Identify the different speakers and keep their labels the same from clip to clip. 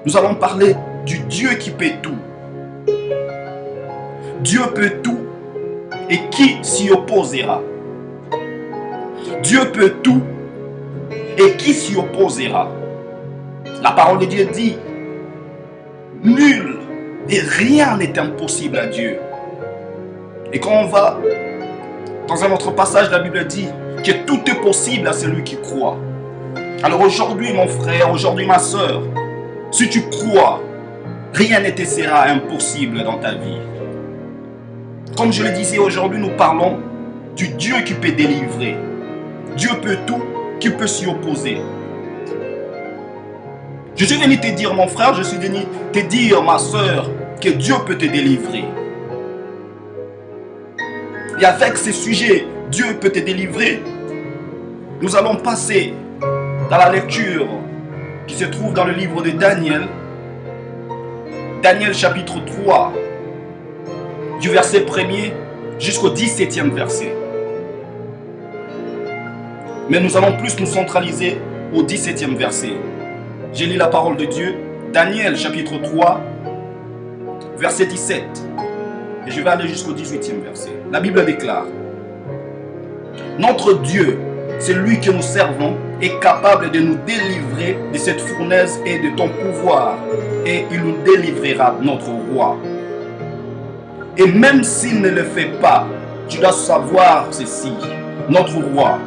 Speaker 1: Nous allons parler du Dieu qui peut tout. Dieu peut tout et qui s'y opposera? Dieu peut tout et qui s'y opposera? La parole de Dieu dit, nul et rien n'est impossible à Dieu. Et quand on va dans un autre passage, la Bible dit que tout est possible à celui qui croit. Alors aujourd'hui, mon frère, aujourd'hui, ma soeur, si tu crois, rien ne te sera impossible dans ta vie. Comme je le disais, aujourd'hui, nous parlons du Dieu qui peut délivrer. Dieu peut tout, qui peut s'y opposer. Je suis venu te dire, mon frère, je suis venu te dire, ma soeur, que Dieu peut te délivrer. Et avec ce sujet, Dieu peut te délivrer, nous allons passer dans la lecture qui se trouve dans le livre de Daniel. Daniel chapitre 3, du verset 1er jusqu'au 17e verset. Mais nous allons plus nous centraliser au 17e verset. J'ai lu la parole de Dieu, Daniel chapitre 3, verset 17. Et je vais aller jusqu'au 18e verset. La Bible déclare, notre Dieu, celui que nous servons, est capable de nous délivrer de cette fournaise et de ton pouvoir. Et il nous délivrera, notre roi. Et même s'il ne le fait pas, tu dois savoir ceci, notre roi,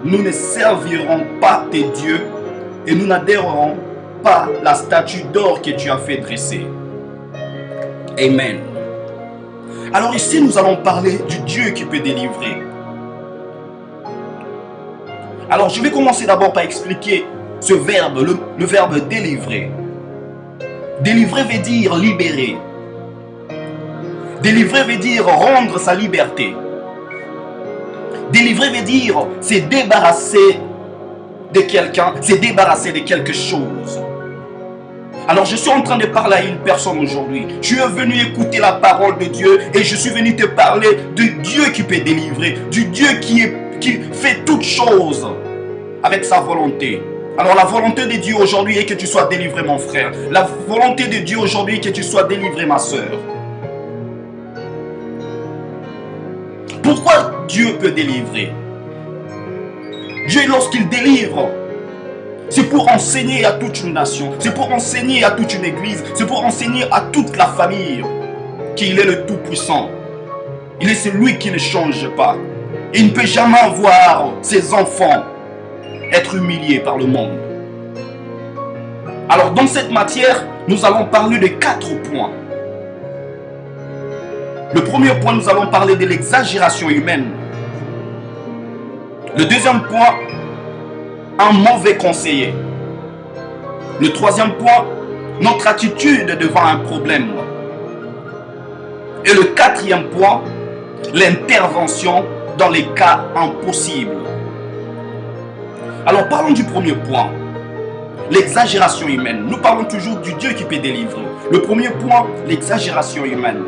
Speaker 1: nous ne servirons pas tes dieux et nous n'adhérerons pas la statue d'or que tu as fait dresser. Amen. Alors ici, nous allons parler du Dieu qui peut délivrer. Alors, je vais commencer d'abord par expliquer ce verbe, le verbe délivrer. Délivrer veut dire libérer. Délivrer veut dire rendre sa liberté. Délivrer veut dire se débarrasser de quelqu'un, se débarrasser de quelque chose. Alors je suis en train de parler à une personne aujourd'hui. Tu es venu écouter la parole de Dieu et je suis venu te parler du Dieu qui peut délivrer, du Dieu qui fait toutes choses avec sa volonté. Alors la volonté de Dieu aujourd'hui est que tu sois délivré, mon frère. La volonté de Dieu aujourd'hui est que tu sois délivré, ma soeur. Pourquoi Dieu peut délivrer? Dieu, lorsqu'il délivre, c'est pour enseigner à toute une nation, c'est pour enseigner à toute une église, c'est pour enseigner à toute la famille qu'il est le Tout-Puissant. Il est celui qui ne change pas. Il ne peut jamais voir ses enfants être humiliés par le monde. Alors dans cette matière, nous allons parler de 4 points. Le premier point, nous allons parler de l'exagération humaine. Le deuxième point, un mauvais conseiller. Le troisième point, notre attitude devant un problème. Et le quatrième point, l'intervention dans les cas impossibles. Alors parlons du premier point, l'exagération humaine. Nous parlons toujours du Dieu qui peut délivrer. Le premier point, l'exagération humaine.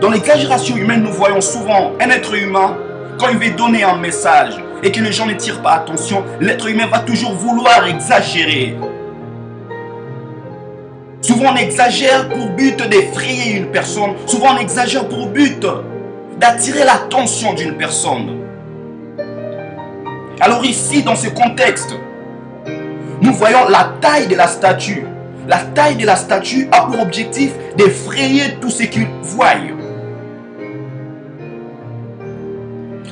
Speaker 1: Dans l'exagération humaine, nous voyons souvent un être humain, quand il veut donner un message et que les gens ne tirent pas attention, l'être humain va toujours vouloir exagérer. Souvent on exagère pour but d'effrayer une personne. Souvent on exagère pour but d'attirer l'attention d'une personne. Alors ici, dans ce contexte, nous voyons la taille de la statue. La taille de la statue a pour objectif d'effrayer tous ceux qui voient.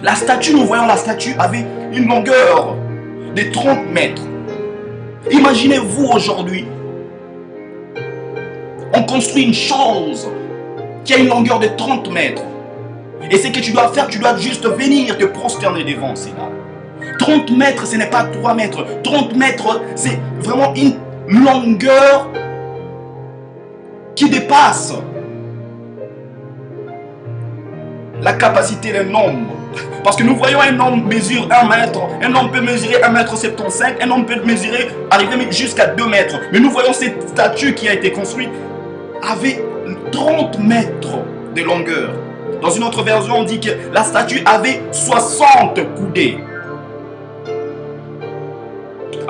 Speaker 1: La statue, nous voyons la statue avait une longueur de 30 mètres. Imaginez-vous aujourd'hui, on construit une chose qui a une longueur de 30 mètres. Et ce que tu dois faire, tu dois juste venir te prosterner devant cela. 30 mètres, ce n'est pas 3 mètres. 30 mètres, c'est vraiment une longueur qui dépasse la capacité d'un homme. Parce que nous voyons un homme mesure 1 mètre, un homme peut mesurer 1,75 m, un homme peut mesurer, arriver jusqu'à 2 mètres. Mais nous voyons cette statue qui a été construite avait 30 mètres de longueur. Dans une autre version, on dit que la statue avait 60 coudées.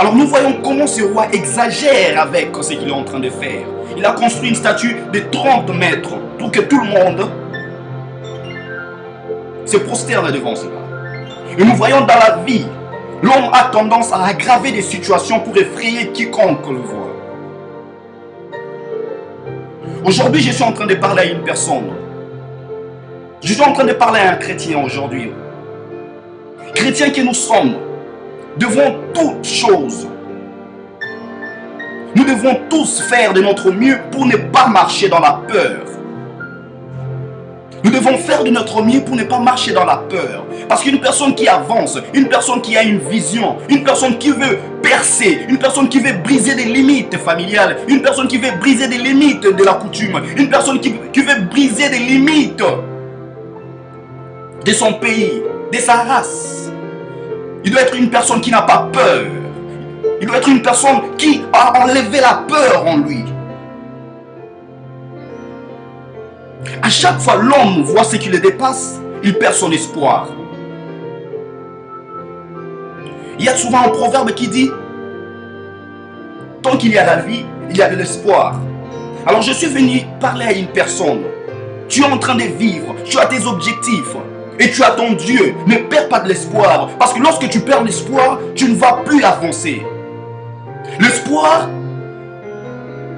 Speaker 1: Alors nous voyons comment ce roi exagère avec ce qu'il est en train de faire. Il a construit une statue de 30 mètres pour que tout le monde se prosterne devant cela. Et nous voyons dans la vie, l'homme a tendance à aggraver des situations pour effrayer quiconque le voit. Aujourd'hui, je suis en train de parler à une personne. Je suis en train de parler à un chrétien aujourd'hui. Chrétiens que nous sommes, devant toute chose, nous devons tous faire de notre mieux pour ne pas marcher dans la peur. Nous devons faire de notre mieux pour ne pas marcher dans la peur. Parce qu'une personne qui avance, une personne qui a une vision, une personne qui veut percer, une personne qui veut briser des limites familiales, une personne qui veut briser des limites de la coutume, une personne qui veut briser des limites de son pays, de sa race. Il doit être une personne qui n'a pas peur. Il doit être une personne qui a enlevé la peur en lui. À chaque fois l'homme voit ce qui le dépasse, il perd son espoir. Il y a souvent un proverbe qui dit: tant qu'il y a la vie, il y a de l'espoir. Alors je suis venu parler à une personne. Tu es en train de vivre, tu as tes objectifs et tu as ton Dieu. Ne perds pas de l'espoir, parce que lorsque tu perds l'espoir, tu ne vas plus avancer. L'espoir,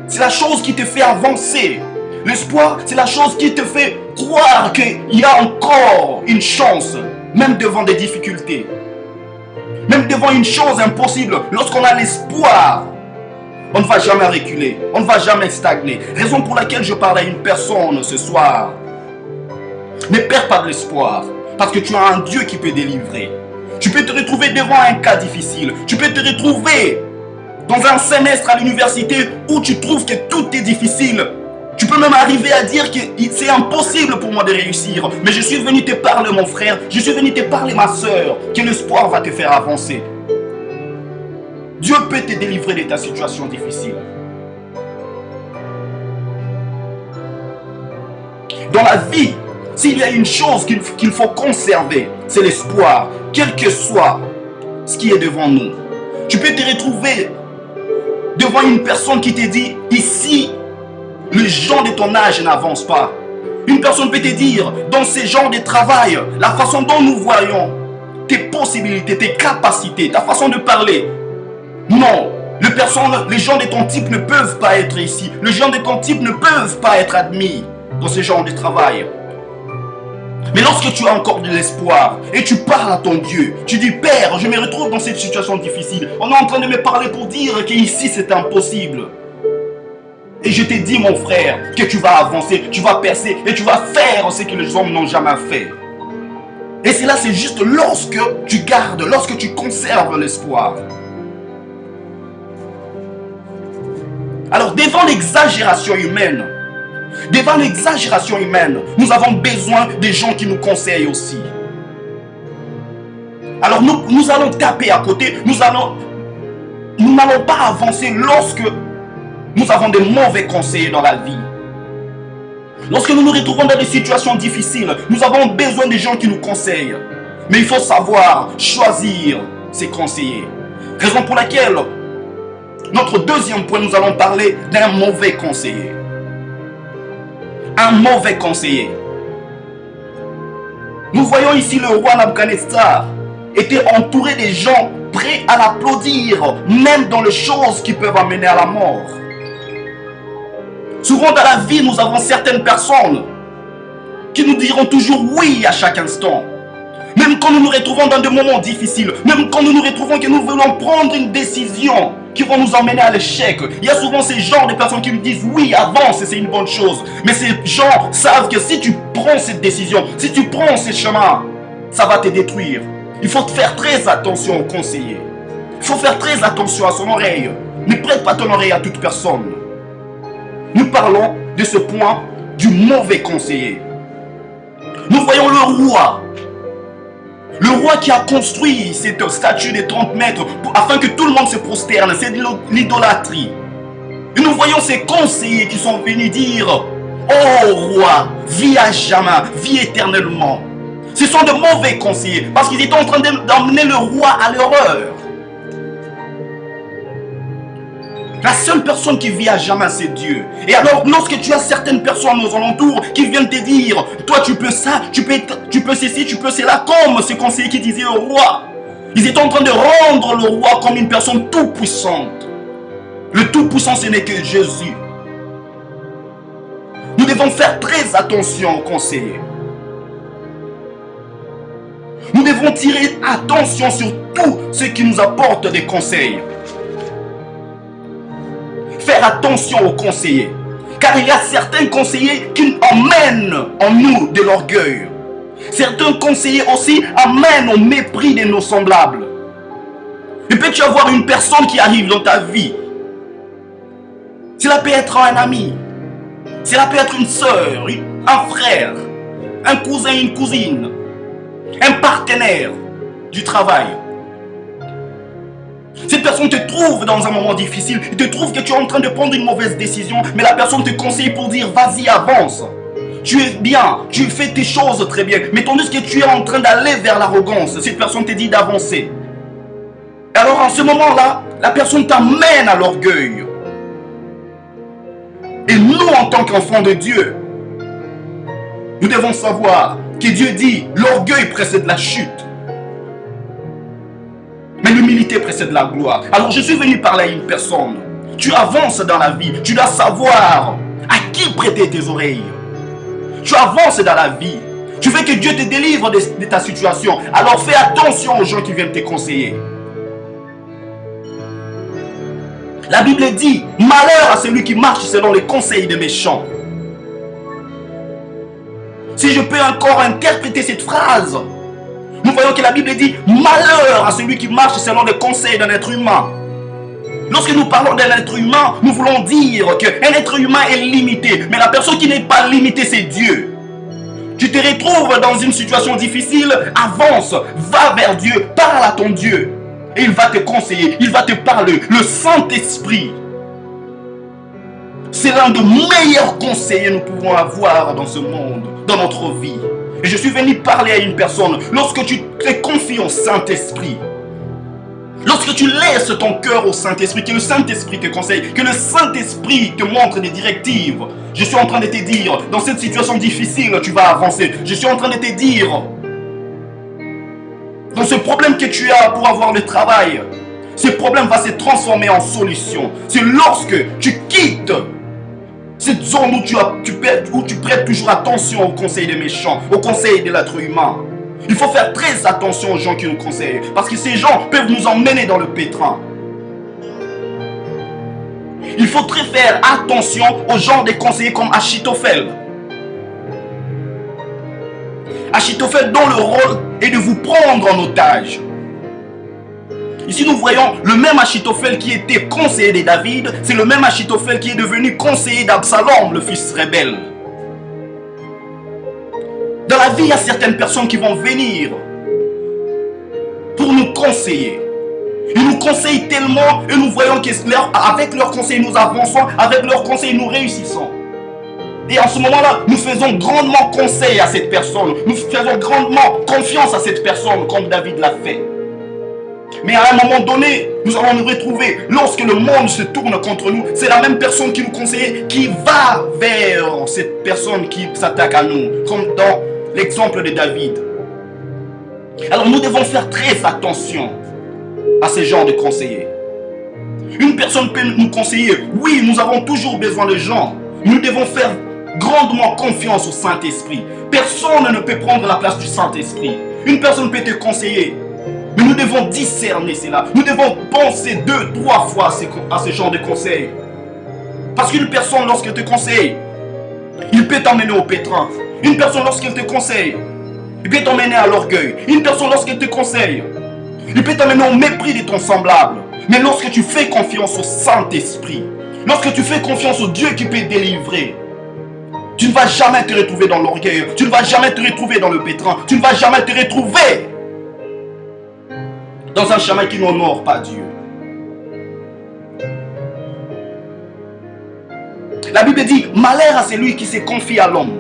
Speaker 1: c'est la chose qui te fait avancer. L'espoir, c'est la chose qui te fait croire qu'il y a encore une chance, même devant des difficultés. Même devant une chose impossible, lorsqu'on a l'espoir, on ne va jamais reculer, on ne va jamais stagner. Raison pour laquelle je parle à une personne ce soir. Ne perds pas de l'espoir, parce que tu as un Dieu qui peut délivrer. Tu peux te retrouver devant un cas difficile. Tu peux te retrouver dans un semestre à l'université où tu trouves que tout est difficile. Tu peux même arriver à dire que c'est impossible pour moi de réussir. Mais je suis venu te parler, mon frère. Je suis venu te parler, ma soeur, que l'espoir va te faire avancer. Dieu peut te délivrer de ta situation difficile. Dans la vie, s'il y a une chose qu'il faut conserver, c'est l'espoir. Quel que soit ce qui est devant nous. Tu peux te retrouver devant une personne qui te dit: ici, les gens de ton âge n'avancent pas. Une personne peut te dire, dans ces genres de travail, la façon dont nous voyons tes possibilités, tes capacités, ta façon de parler. Non, les gens de ton type ne peuvent pas être ici. Les gens de ton type ne peuvent pas être admis dans ce genre de travail. Mais lorsque tu as encore de l'espoir et tu parles à ton Dieu, tu dis: Père, je me retrouve dans cette situation difficile. On est en train de me parler pour dire qu'ici c'est impossible. Et je te dis, mon frère, que tu vas avancer, tu vas percer et tu vas faire ce que les hommes n'ont jamais fait. Et cela, c'est juste lorsque tu gardes, lorsque tu conserves l'espoir. Alors, devant l'exagération humaine, nous avons besoin des gens qui nous conseillent aussi. Alors, nous allons taper à côté, nous n'allons pas avancer lorsque nous avons des mauvais conseillers dans la vie. Lorsque nous nous retrouvons dans des situations difficiles, nous avons besoin des gens qui nous conseillent. Mais il faut savoir choisir ses conseillers. Raison pour laquelle, notre deuxième point, nous allons parler d'un mauvais conseiller. Un mauvais conseiller. Nous voyons ici le roi Nabuchodonosor était entouré des gens prêts à l'applaudir, même dans les choses qui peuvent amener à la mort. Souvent dans la vie, nous avons certaines personnes qui nous diront toujours oui à chaque instant. Même quand nous nous retrouvons dans des moments difficiles, même quand nous nous retrouvons que nous voulons prendre une décision qui va nous emmener à l'échec. Il y a souvent ces genres de personnes qui me disent oui, avance et c'est une bonne chose. Mais ces gens savent que si tu prends cette décision, si tu prends ce chemin, ça va te détruire. Il faut faire très attention au conseiller. Il faut faire très attention à son oreille. Ne prête pas ton oreille à toute personne. Nous parlons de ce point du mauvais conseiller. Nous voyons le roi. Le roi qui a construit cette statue de 30 mètres afin que tout le monde se prosterne. C'est de l'idolâtrie. Et nous voyons ces conseillers qui sont venus dire: oh roi, vis à jamais, vis éternellement. Ce sont de mauvais conseillers parce qu'ils étaient en train d'emmener le roi à l'erreur. La seule personne qui vit à jamais, c'est Dieu. Et alors, lorsque tu as certaines personnes aux alentours qui viennent te dire, toi tu peux ça, tu peux ceci, tu peux cela, comme ce conseiller qui disait au roi. Ils étaient en train de rendre le roi comme une personne tout-puissante. Le tout-puissant, ce n'est que Jésus. Nous devons faire très attention aux conseillers. Nous devons tirer attention sur tout ce qui nous apporte des conseils. Faire attention aux conseillers. Car il y a certains conseillers qui emmènent en nous de l'orgueil. Certains conseillers aussi amènent au mépris de nos semblables. Et peux-tu avoir une personne qui arrive dans ta vie? Cela peut être un ami. Cela peut être une soeur, un frère, un cousin, une cousine, un partenaire du travail. Cette personne te trouve dans un moment difficile, il te trouve que tu es en train de prendre une mauvaise décision, mais la personne te conseille pour dire vas-y, avance. Tu es bien, tu fais tes choses très bien, mais tandis que tu es en train d'aller vers l'arrogance, cette personne te dit d'avancer. Alors en ce moment-là, la personne t'amène à l'orgueil. Et nous, en tant qu'enfants de Dieu, nous devons savoir que Dieu dit l'orgueil précède la chute. Mais l'humilité précède la gloire. Alors je suis venu parler à une personne. Tu avances dans la vie. Tu dois savoir à qui prêter tes oreilles. Tu avances dans la vie. Tu veux que Dieu te délivre de ta situation. Alors fais attention aux gens qui viennent te conseiller. La Bible dit, malheur à celui qui marche selon les conseils des méchants. Si je peux encore interpréter cette phrase, nous voyons que la Bible dit, malheur à celui qui marche selon les conseils d'un être humain. Lorsque nous parlons d'un être humain, nous voulons dire qu'un être humain est limité. Mais la personne qui n'est pas limitée, c'est Dieu. Tu te retrouves dans une situation difficile, avance, va vers Dieu, parle à ton Dieu. Et il va te conseiller, il va te parler. Le Saint-Esprit, c'est l'un des meilleurs conseillers que nous pouvons avoir dans ce monde, dans notre vie. Et je suis venu parler à une personne. Lorsque tu te confies au Saint-Esprit, lorsque tu laisses ton cœur au Saint-Esprit, que le Saint-Esprit te conseille, que le Saint-Esprit te montre des directives, je suis en train de te dire, dans cette situation difficile, tu vas avancer. Je suis en train de te dire, dans ce problème que tu as pour avoir le travail, ce problème va se transformer en solution. C'est lorsque tu quittes cette zone où tu prêtes toujours attention aux conseils des méchants, aux conseils de l'être humain. Il faut faire très attention aux gens qui nous conseillent, parce que ces gens peuvent nous emmener dans le pétrin. Il faut très faire attention aux gens des conseillers comme Achitophel. Achitophel dont le rôle est de vous prendre en otage. Ici nous voyons le même Achitophel qui était conseiller de David, c'est le même Achitophel qui est devenu conseiller d'Absalom, le fils rebelle. Dans la vie, il y a certaines personnes qui vont venir pour nous conseiller. Ils nous conseillent tellement et nous voyons qu'avec leurs conseils nous avançons, avec leurs conseils nous réussissons. Et en ce moment-là, nous faisons grandement conseil à cette personne. Nous faisons grandement confiance à cette personne comme David l'a fait. Mais à un moment donné, nous allons nous retrouver, lorsque le monde se tourne contre nous, c'est la même personne qui nous conseille qui va vers cette personne qui s'attaque à nous, comme dans l'exemple de David. Alors nous devons faire très attention à ce genre de conseillers. Une personne peut nous conseiller, oui, nous avons toujours besoin de gens. Nous devons faire grandement confiance au Saint-Esprit. Personne ne peut prendre la place du Saint-Esprit. Une personne peut te conseiller, mais nous devons discerner cela. Nous devons penser 2-3 fois à ce genre de conseils. Parce qu'une personne, lorsqu'elle te conseille, il peut t'emmener au pétrin. Une personne, lorsqu'elle te conseille, il peut t'emmener à l'orgueil. Une personne, lorsqu'elle te conseille, il peut t'emmener au mépris de ton semblable. Mais lorsque tu fais confiance au Saint-Esprit, lorsque tu fais confiance au Dieu qui peut délivrer, tu ne vas jamais te retrouver dans l'orgueil. Tu ne vas jamais te retrouver dans le pétrin. Tu ne vas jamais te retrouver dans un chemin qui n'honore pas Dieu. La Bible dit, malheur à celui qui se confie à l'homme.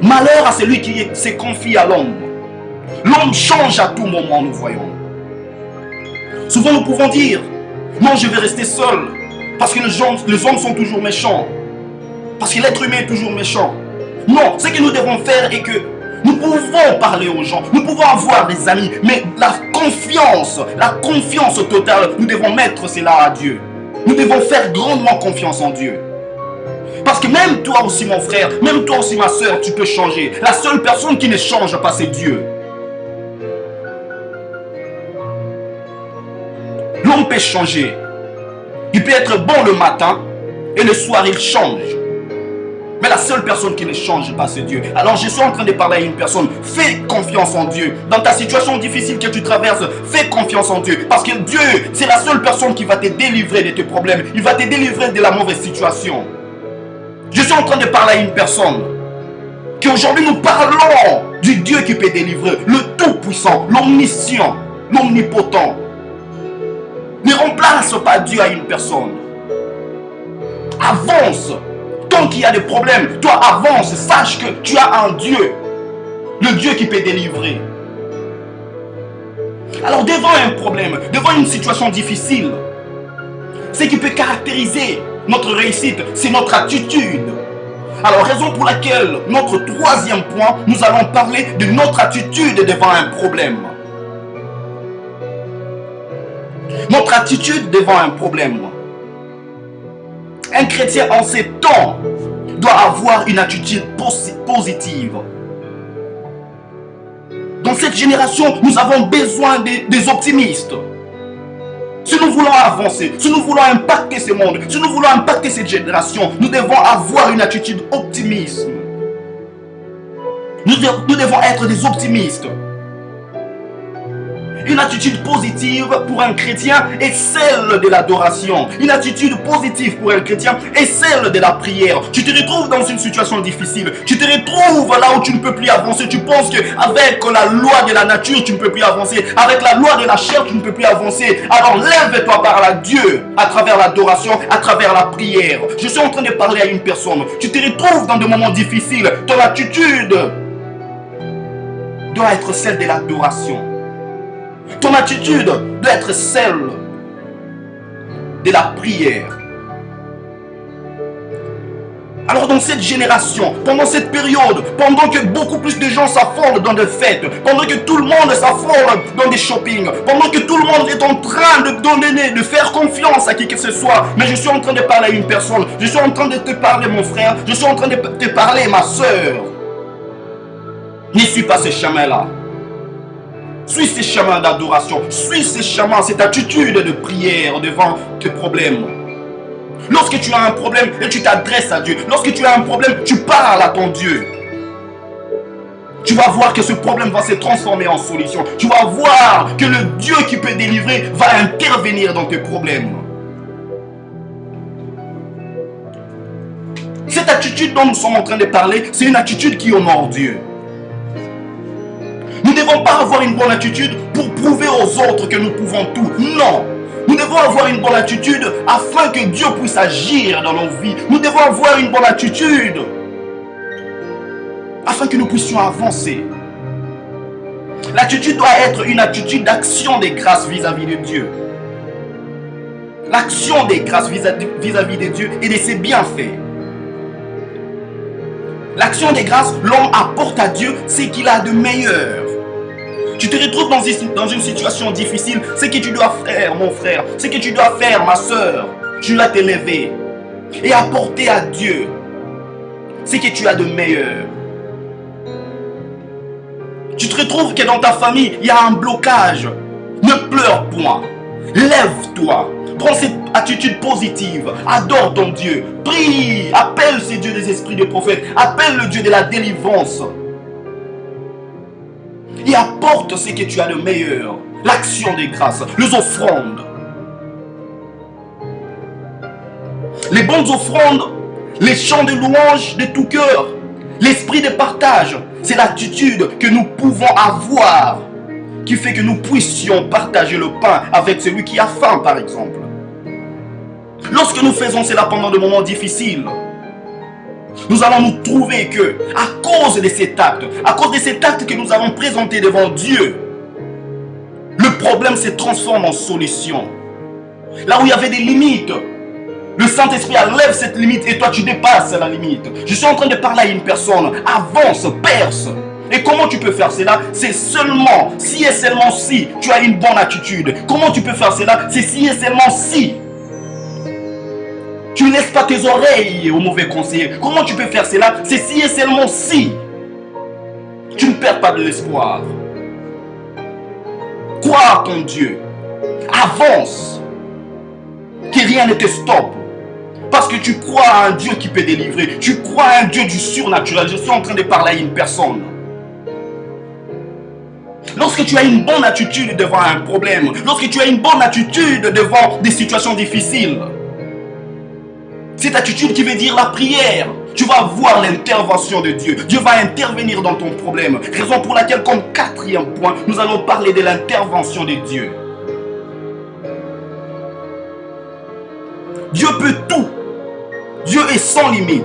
Speaker 1: Malheur à celui qui se confie à l'homme. L'homme change à tout moment, nous voyons. Souvent nous pouvons dire, Non, je vais rester seul. Parce que les hommes sont toujours méchants. Parce que l'être humain est toujours méchant. Non, ce que nous devons faire est que nous pouvons parler aux gens, nous pouvons avoir des amis, mais la confiance totale, nous devons mettre cela à Dieu. Nous devons faire grandement confiance en Dieu. Parce que même toi aussi mon frère, même toi aussi ma soeur, tu peux changer. La seule personne qui ne change pas, c'est Dieu. L'homme peut changer. Il peut être bon le matin et le soir il change. Mais la seule personne qui ne change pas, c'est Dieu. Alors je suis en train de parler à une personne. Fais confiance en Dieu. Dans ta situation difficile que tu traverses, fais confiance en Dieu. Parce que Dieu, c'est la seule personne qui va te délivrer de tes problèmes. Il va te délivrer de la mauvaise situation. Je suis en train de parler à une personne. Qu'aujourd'hui nous parlons du Dieu qui peut délivrer. Le Tout-Puissant, l'Omniscient, l'Omnipotent. Ne remplace pas Dieu à une personne. Avance. Tant qu'il y a des problèmes, toi avance. Sache que tu as un Dieu. Le Dieu qui peut délivrer. Alors devant un problème, devant une situation difficile, ce qui peut caractériser notre réussite, c'est notre attitude. Alors raison pour laquelle, notre troisième point, nous allons parler de notre attitude devant un problème. Notre attitude devant un problème. Un chrétien en ces temps doit avoir une attitude positive. Dans cette génération, nous avons besoin des optimistes. Si nous voulons avancer, si nous voulons impacter ce monde, si nous voulons impacter cette génération, nous devons avoir une attitude optimiste. Nous devons être des optimistes. Une attitude positive pour un chrétien est celle de l'adoration. Une attitude positive pour un chrétien est celle de la prière. Tu te retrouves dans une situation difficile. Tu te retrouves là où tu ne peux plus avancer. Tu penses qu'avec la loi de la nature, tu ne peux plus avancer. Avec la loi de la chair, tu ne peux plus avancer. Alors lève-toi par la Dieu à travers l'adoration, à travers la prière. Je suis en train de parler à une personne. Tu te retrouves dans des moments difficiles. Ton attitude doit être celle de l'adoration. Ton attitude doit être celle de la prière. Alors dans cette génération, pendant cette période, pendant que beaucoup plus de gens s'affrontent dans des fêtes, pendant que tout le monde s'affronte dans des shoppings, pendant que tout le monde est en train de donner, de faire confiance à qui que ce soit, mais je suis en train de parler à une personne, je suis en train de te parler mon frère, je suis en train de te parler ma soeur. Ne suis pas ce chemin-là. Suis ces chemins d'adoration, suis ces chemins, cette attitude de prière devant tes problèmes. Lorsque tu as un problème et tu t'adresses à Dieu, lorsque tu as un problème, tu parles à ton Dieu. Tu vas voir que ce problème va se transformer en solution. Tu vas voir que le Dieu qui peut délivrer va intervenir dans tes problèmes. Cette attitude dont nous sommes en train de parler, c'est une attitude qui honore Dieu. Nous ne devons pas avoir une bonne attitude pour prouver aux autres que nous pouvons tout. Non. Nous devons avoir une bonne attitude afin que Dieu puisse agir dans nos vies. Nous devons avoir une bonne attitude afin que nous puissions avancer. L'attitude doit être une attitude d'action des grâces vis-à-vis de Dieu. L'action des grâces vis-à-vis de Dieu et de ses bienfaits. L'action des grâces, l'homme apporte à Dieu ce qu'il a de meilleur. Tu te retrouves dans une situation difficile. Ce que tu dois faire, mon frère, ce que tu dois faire, ma soeur, tu dois t'élever et apporter à Dieu ce que tu as de meilleur. Tu te retrouves que dans ta famille, il y a un blocage. Ne pleure point. Lève-toi. Prends cette attitude positive. Adore ton Dieu. Prie. Appelle ce Dieu des esprits de prophètes. Appelle le Dieu de la délivrance. Et apporte ce que tu as de meilleur. L'action des grâces. Les offrandes. Les bonnes offrandes. Les chants de louange de tout cœur. L'esprit de partage. C'est l'attitude que nous pouvons avoir. Qui fait que nous puissions partager le pain avec celui qui a faim, par exemple. Lorsque nous faisons cela pendant des moments difficiles, nous allons nous trouver que, à cause de cet acte, que nous avons présenté devant Dieu, le problème se transforme en solution. Là où il y avait des limites, le Saint-Esprit enlève cette limite et toi tu dépasses la limite. Je suis en train de parler à une personne. Avance, perce. Et comment tu peux faire cela? C'est seulement, si et seulement si tu as une bonne attitude. Comment tu peux faire cela? C'est si et seulement si tu ne laisses pas tes oreilles aux mauvais conseillers. Comment tu peux faire cela? C'est si et seulement si tu ne perds pas de l'espoir. Crois en ton Dieu. Avance. Que rien ne te stoppe. Parce que tu crois à un Dieu qui peut délivrer. Tu crois à un Dieu du surnaturel. Je suis en train de parler à une personne. Lorsque tu as une bonne attitude devant un problème, lorsque tu as une bonne attitude devant des situations difficiles, cette attitude qui veut dire la prière, tu vas voir l'intervention de Dieu. Dieu va intervenir dans ton problème. Raison pour laquelle, comme quatrième point, nous allons parler de l'intervention de Dieu. Dieu peut tout. Dieu est sans limite.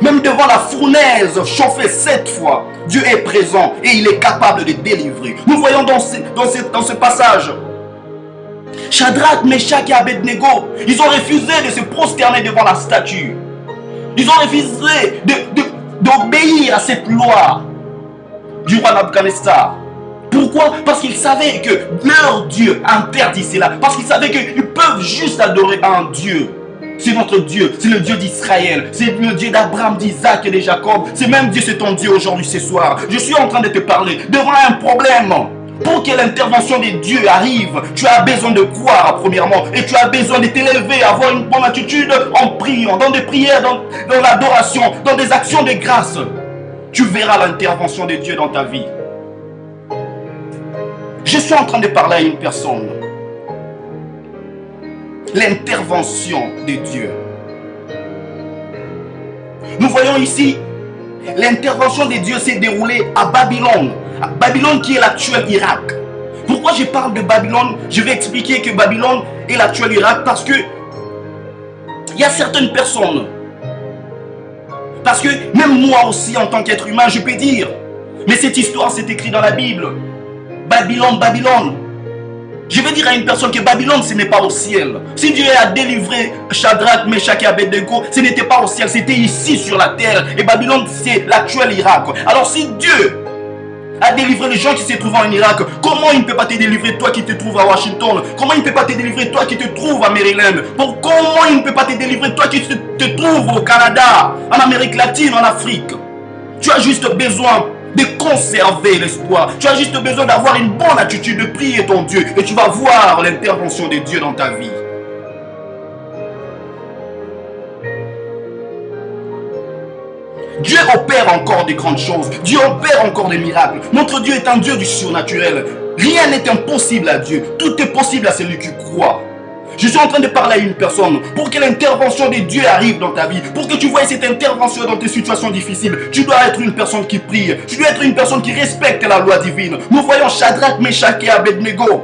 Speaker 1: Même devant la fournaise chauffée 7 fois, Dieu est présent et il est capable de délivrer. Nous voyons dans ce passage, Shadrach, Meshach et Abednego, ils ont refusé de se prosterner devant la statue. Ils ont refusé d'obéir à cette loi du roi Nabuchodonosor. Pourquoi? Parce qu'ils savaient que leur Dieu interdit cela. Parce qu'ils savaient qu'ils peuvent juste adorer un Dieu. C'est notre Dieu, c'est le Dieu d'Israël, c'est le Dieu d'Abraham, d'Isaac et de Jacob. C'est même Dieu, c'est ton Dieu aujourd'hui, ce soir. Je suis en train de te parler devant un problème. Pour que l'intervention de Dieu arrive, tu as besoin de croire premièrement. Et tu as besoin de t'élever, avoir une bonne attitude en priant, dans des prières, dans l'adoration, dans des actions de grâce. Tu verras l'intervention de Dieu dans ta vie. Je suis en train de parler à une personne. L'intervention de Dieu. Nous voyons ici, l'intervention de Dieu s'est déroulée à Babylone. Babylone qui est l'actuel Irak. Pourquoi je parle de Babylone? Je vais expliquer que Babylone est l'actuel Irak parce que il y a certaines personnes. Parce que même moi aussi en tant qu'être humain, je peux dire, mais cette histoire c'est écrit dans la Bible. Babylone, Babylone. Je vais dire à une personne que Babylone, ce n'est pas au ciel. Si Dieu a délivré Shadrach, Meshach et Abednego, ce n'était pas au ciel, c'était ici sur la terre. Et Babylone, c'est l'actuel Irak. Alors si Dieu a délivré les gens qui se trouvent en Irak, comment il ne peut pas te délivrer toi qui te trouves à Washington? Comment il ne peut pas te délivrer toi qui te trouves à Maryland? Comment il ne peut pas te délivrer toi qui te trouves au Canada, en Amérique latine, en Afrique? Tu as juste besoin de conserver l'espoir. Tu as juste besoin d'avoir une bonne attitude, de prier ton Dieu et tu vas voir l'intervention de Dieu dans ta vie. Dieu opère encore des grandes choses. Dieu opère encore des miracles. Notre Dieu est un Dieu du surnaturel. Rien n'est impossible à Dieu. Tout est possible à celui qui croit. Je suis en train de parler à une personne pour que l'intervention de Dieu arrive dans ta vie. Pour que tu vois cette intervention dans tes situations difficiles. Tu dois être une personne qui prie. Tu dois être une personne qui respecte la loi divine. Nous voyons Shadrach, Meshach et Abednego.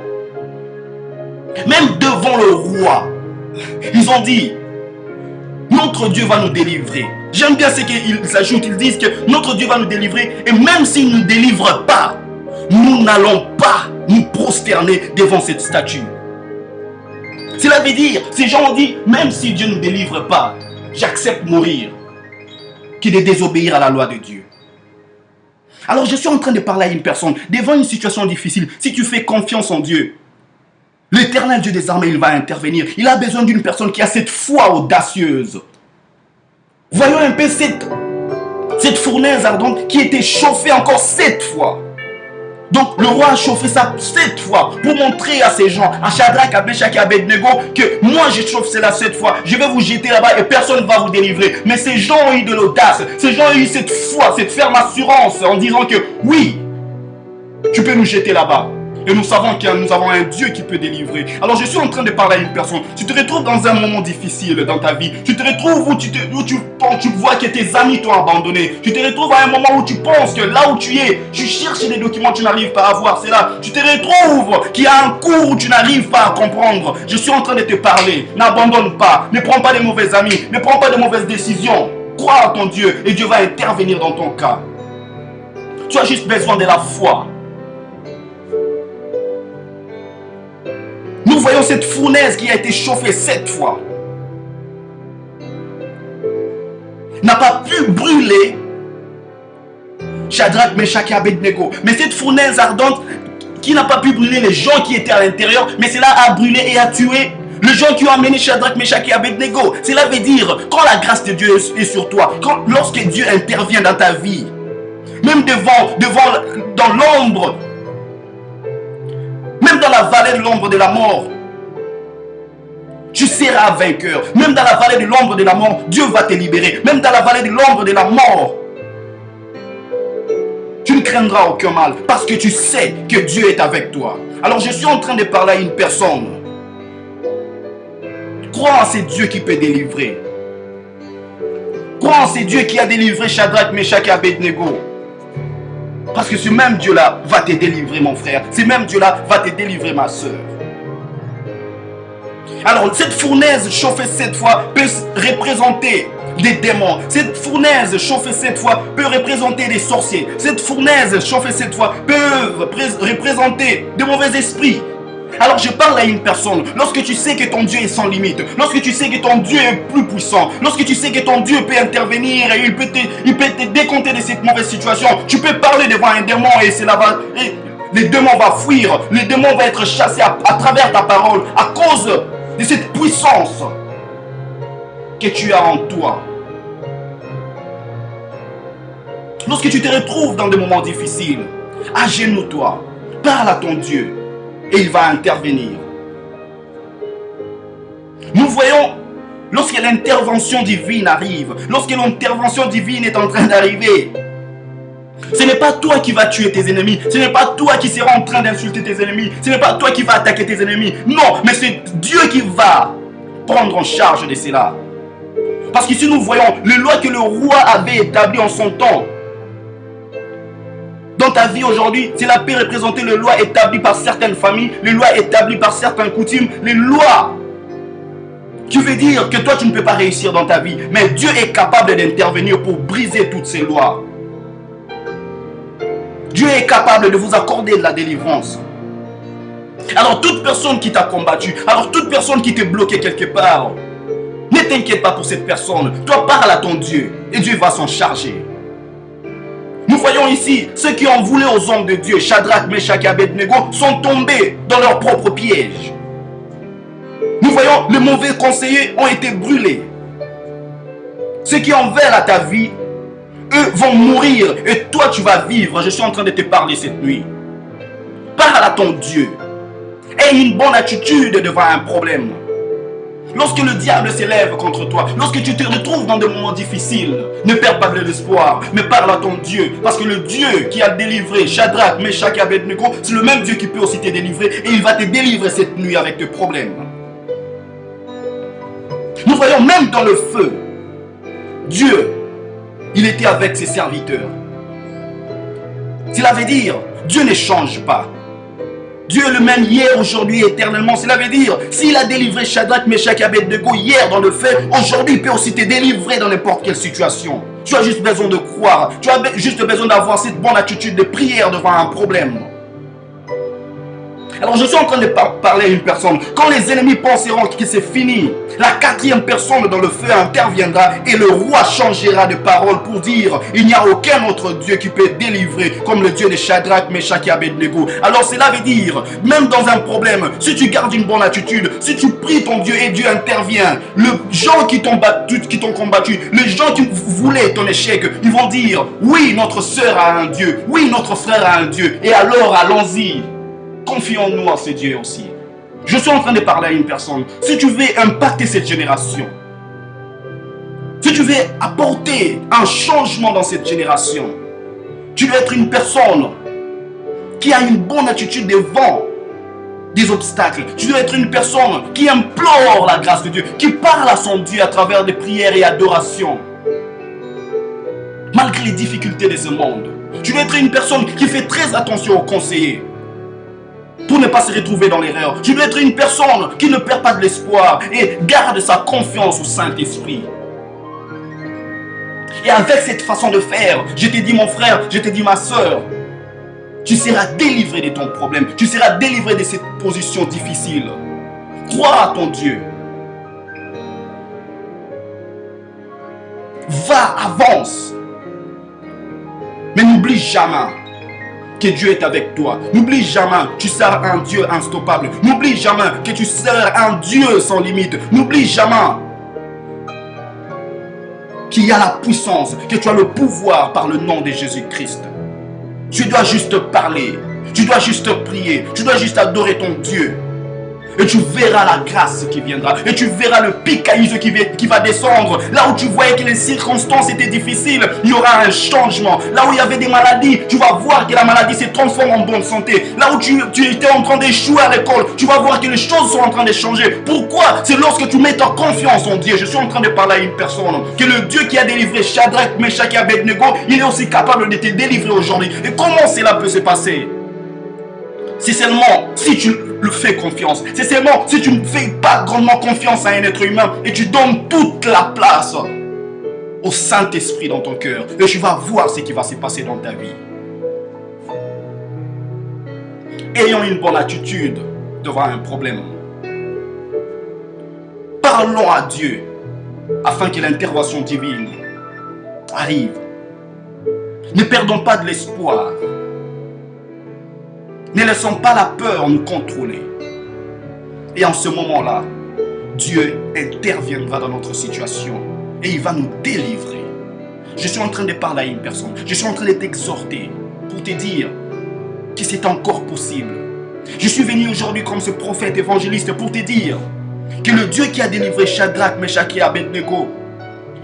Speaker 1: Même devant le roi, ils ont dit, notre Dieu va nous délivrer. J'aime bien ce qu'ils ajoutent. Ils disent que notre Dieu va nous délivrer. Et même s'il ne nous délivre pas, nous n'allons pas nous prosterner devant cette statue. Cela veut dire, ces gens ont dit, même si Dieu ne nous délivre pas, j'accepte mourir, que de désobéir à la loi de Dieu. Alors je suis en train de parler à une personne, devant une situation difficile, si tu fais confiance en Dieu, l'Éternel Dieu des armées, il va intervenir. Il a besoin d'une personne qui a cette foi audacieuse. Voyons un peu cette fournaise ardente qui était chauffée encore 7 fois. Donc le roi a chauffé ça 7 fois pour montrer à ces gens, à Shadrach, à Meshach et à Abednego, que moi je chauffe cela 7 fois, je vais vous jeter là-bas et personne ne va vous délivrer. Mais ces gens ont eu de l'audace, ces gens ont eu cette foi, cette ferme assurance en disant que oui, tu peux nous jeter là-bas. Et nous savons que nous avons un Dieu qui peut délivrer. Alors je suis en train de parler à une personne. Tu te retrouves dans un moment difficile dans ta vie. Tu te retrouves où tu vois que tes amis t'ont abandonné. Tu te retrouves à un moment où tu penses que là où tu es, tu cherches des documents, tu n'arrives pas à avoir. C'est là. Tu te retrouves qu'il y a un cours où tu n'arrives pas à comprendre. Je suis en train de te parler. N'abandonne pas. Ne prends pas de mauvais amis. Ne prends pas de mauvaises décisions. Crois en ton Dieu et Dieu va intervenir dans ton cas. Tu as juste besoin de la foi. Nous voyons cette fournaise qui a été chauffée 7 fois. N'a pas pu brûler Shadrach, Meshach et Abednego. Mais cette fournaise ardente qui n'a pas pu brûler les gens qui étaient à l'intérieur, mais cela a brûlé et a tué les gens qui ont amené Shadrach, Meshach et Abednego. Cela veut dire, quand la grâce de Dieu est sur toi, lorsque Dieu intervient dans ta vie, même dans l'ombre, même dans la vallée de l'ombre de la mort, tu seras vainqueur. Même dans la vallée de l'ombre de la mort, Dieu va te libérer. Même dans la vallée de l'ombre de la mort, tu ne craindras aucun mal parce que tu sais que Dieu est avec toi. Alors je suis en train de parler à une personne. Crois en ce Dieu qui peut délivrer. Crois en ce Dieu qui a délivré Shadrach, Meshach et Abednego. Parce que ce même Dieu-là va te délivrer, mon frère. Ce même Dieu-là va te délivrer, ma soeur. Alors, cette fournaise chauffée 7 fois peut représenter des démons. Cette fournaise chauffée 7 fois peut représenter des sorciers. Cette fournaise chauffée 7 fois peut représenter de mauvais esprits. Alors je parle à une personne, lorsque tu sais que ton Dieu est sans limite, lorsque tu sais que ton Dieu est plus puissant, lorsque tu sais que ton Dieu peut intervenir et il peut te décompter de cette mauvaise situation, tu peux parler devant un démon et les démons vont fuir, les démons vont être chassés à travers ta parole à cause de cette puissance que tu as en toi. Lorsque tu te retrouves dans des moments difficiles, agenouille-toi, parle à ton Dieu. Et il va intervenir. Nous voyons, lorsque l'intervention divine arrive, lorsque l'intervention divine est en train d'arriver, ce n'est pas toi qui vas tuer tes ennemis, ce n'est pas toi qui seras en train d'insulter tes ennemis, ce n'est pas toi qui vas attaquer tes ennemis. Non, mais c'est Dieu qui va prendre en charge de cela. Parce qu'ici nous voyons les lois que le roi avait établies en son temps. Dans ta vie aujourd'hui, cela peut représenter les lois établies par certaines familles, les lois établies par certaines coutumes, les lois qui veut dire que toi tu ne peux pas réussir dans ta vie. Mais Dieu est capable d'intervenir pour briser toutes ces lois. Dieu est capable de vous accorder de la délivrance. Alors toute personne qui t'a combattu, alors toute personne qui t'est bloqué quelque part, ne t'inquiète pas pour cette personne. Toi parle à ton Dieu et Dieu va s'en charger. Nous voyons ici, ceux qui ont voulu aux hommes de Dieu, Shadrach, Meshach et Abednego, sont tombés dans leur propre piège. Nous voyons, les mauvais conseillers ont été brûlés. Ceux qui en veulent à ta vie, eux vont mourir et toi tu vas vivre. Je suis en train de te parler cette nuit. Parle à ton Dieu. Aie une bonne attitude devant un problème. Lorsque le diable s'élève contre toi, lorsque tu te retrouves dans des moments difficiles, ne perds pas de l'espoir, mais parle à ton Dieu. Parce que le Dieu qui a délivré Shadrach, Meshach et Abednego, c'est le même Dieu qui peut aussi te délivrer et il va te délivrer cette nuit avec tes problèmes. Nous voyons même dans le feu, Dieu, il était avec ses serviteurs. Cela veut dire, Dieu ne change pas. Dieu est le même hier, aujourd'hui, éternellement. Cela veut dire, s'il a délivré Shadrach, Meshach et Abednego hier dans le feu, aujourd'hui il peut aussi te délivrer dans n'importe quelle situation. Tu as juste besoin de croire. Tu as juste besoin d'avoir cette bonne attitude de prière devant un problème. Alors je suis en train de parler à une personne. Quand les ennemis penseront que c'est fini, la quatrième personne dans le feu interviendra et le roi changera de parole pour dire il n'y a aucun autre Dieu qui peut délivrer comme le Dieu de Shadrach, Meshach et Abednego. Alors cela veut dire, même dans un problème, si tu gardes une bonne attitude, si tu pries ton Dieu et Dieu intervient, les gens qui t'ont combattu, les gens qui voulaient ton échec, ils vont dire oui, notre soeur a un Dieu, oui, notre frère a un Dieu. Et alors allons-y. Confions-nous en ce Dieu aussi. Je suis en train de parler à une personne. Si tu veux impacter cette génération, si tu veux apporter un changement dans cette génération, tu dois être une personne qui a une bonne attitude devant des obstacles. Tu dois être une personne qui implore la grâce de Dieu, qui parle à son Dieu à travers des prières et adorations. Malgré les difficultés de ce monde, tu dois être une personne qui fait très attention aux conseillers pour ne pas se retrouver dans l'erreur. Tu dois être une personne qui ne perd pas de l'espoir et garde sa confiance au Saint-Esprit. Et avec cette façon de faire, je te dis mon frère, je te dis ma soeur, tu seras délivré de ton problème, tu seras délivré de cette position difficile. Crois à ton Dieu. Va, avance. Mais n'oublie jamais que Dieu est avec toi. N'oublie jamais que tu sers un Dieu instoppable. N'oublie jamais que tu sers un Dieu sans limite. N'oublie jamais qu'il y a la puissance, que tu as le pouvoir par le nom de Jésus-Christ. Tu dois juste parler. Tu dois juste prier. Tu dois juste adorer ton Dieu. Et tu verras la grâce qui viendra. Et tu verras le picaïsme qui va descendre. Là où tu voyais que les circonstances étaient difficiles, il y aura un changement. Là où il y avait des maladies, tu vas voir que la maladie se transforme en bonne santé. Là où tu étais en train d'échouer à l'école, tu vas voir que les choses sont en train de changer. Pourquoi? C'est lorsque tu mets ta confiance en Dieu. Je suis en train de parler à une personne. Que le Dieu qui a délivré Shadrach, Meshach et Abednego, il est aussi capable de te délivrer aujourd'hui. Et comment cela peut se passer? C'est seulement si tu le fais confiance. C'est seulement si tu ne fais pas grandement confiance à un être humain et tu donnes toute la place au Saint-Esprit dans ton cœur. Et tu vas voir ce qui va se passer dans ta vie. Ayons une bonne attitude devant un problème. Parlons à Dieu afin que l'intervention divine arrive. Ne perdons pas de l'espoir. Ne laissons pas la peur nous contrôler. Et en ce moment-là, Dieu interviendra dans notre situation et il va nous délivrer. Je suis en train de parler à une personne. Je suis en train de t'exhorter pour te dire que c'est encore possible. Je suis venu aujourd'hui comme ce prophète évangéliste pour te dire que le Dieu qui a délivré Shadrach, Meshach et Abednego,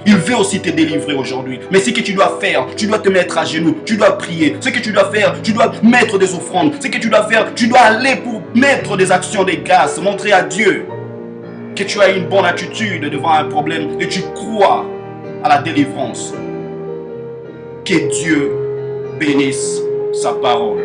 Speaker 1: il veut aussi te délivrer aujourd'hui. Mais ce que tu dois faire, tu dois te mettre à genoux. Tu dois prier. Ce que tu dois faire, tu dois mettre des offrandes. Ce que tu dois faire, tu dois aller pour mettre des actions de grâce. Montrer à Dieu que tu as une bonne attitude devant un problème. Et tu crois à la délivrance. Que Dieu bénisse sa parole.